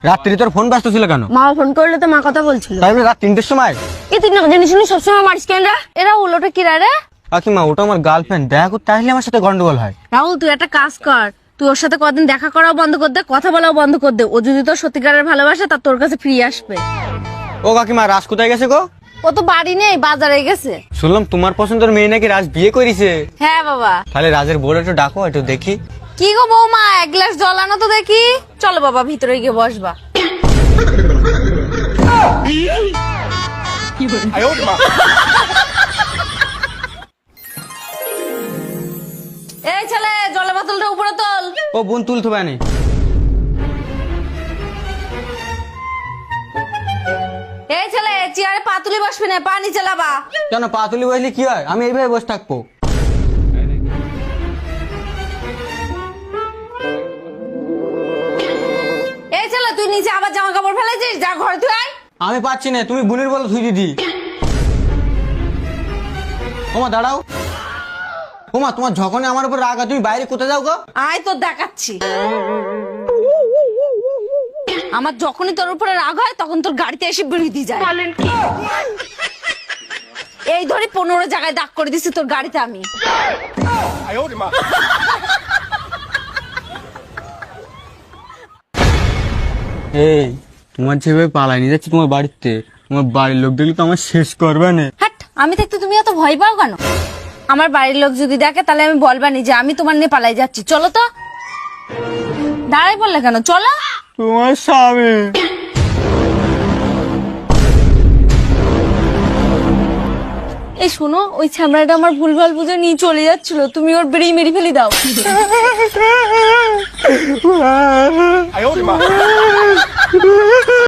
রাত্রি তোর ফোন ব্যস্ত ছিল কেন? মা ফোন করলে তো মা কথা বলছিল। তাই বলে রাত 3টের সময়? এই তুই না জানিস শুনি সবসময় মারিস কেন রা? এরা উলোটা কি রে? কাকিমা ওটা আমার গার্লফ্রেন্ড, দেখা করতে আসলে আমার সাথে গন্ডগোল হয়। রাহুল তুই একটা কাজ কর, তুই ওর সাথে কদিন দেখা করাও বন্ধ কর দে, কথা বলাও বন্ধ কর দে। ও যদি তোর সত্যিকারের ভালোবাসে তা তোর কাছে ফিরে আসবে। ও কাকিমা, রাজ কোথায় গেছে গো? ও তো বাড়ি নেই, বাজারে গেছে। শুনলাম তোমার পছন্দের মেয়ে নাকি রাজ বিয়ে করেছে। হ্যাঁ বাবা। তাহলে রাজের বউটা একটু ডাকো, একটু দেখি। কি গো বৌমা, এক গ্লাস জল আনো তো দেখি। চলো বাবা ভিতরে গিয়ে বসবা। এই ছেলে, জলের বোতলটা উপরে তোল। ও বোন তুলতে পারে। এই ছেলে, চেয়ারে পাতুলি বসবি না, পানি চালাবা। কেন পাতুলি বসলে কি হয়? আমি এইভাবে বসে থাকবো। এই ছেলে, তুই নিচে আবার জামা কাপড় ফেলেছিস, যা ঘরে তুই আয়। আমি পাচ্ছি না, তুমি বোনের বলো ধুই দিদি। ওমা দাঁড়াও। ওমা তোমার যখনই আমার উপর রাগ হয় তুমি বাইরে কোথায় যাও গো? আয় তোর দেখাচ্ছি। আমার যখনই তোর উপরে রাগ হয় তখন তোর গাড়িতে এসে বিড়ি যায়। এই ধরে 15 জায়গায় দাগ করে দিছি তোর গাড়িতে আমি। এই তোমার যেভাবে পালাই নিয়ে যাচ্ছি তোমার বাড়িতে, তোমার বাড়ির লোক দেখলে তো আমার শেষ করবে না। হাট, আমি থাকতে তুমি এত ভয় পাও কেন? আমার বাড়ির লোক যদি দেখে তাহলে আমি বলবানি যে আমি তোমার নিয়ে পালাই যাচ্ছি। চলো তো। দাঁড়াই বললে কেন? চলো। তোমার স্বামী। এই শোনো, ওই ছ্যামড়াটা আমার ভুলভাল বুঝে নিয়ে চলে যাচ্ছিল, তুমি ওর বেরিয়ে মেরে ফেলে দাও।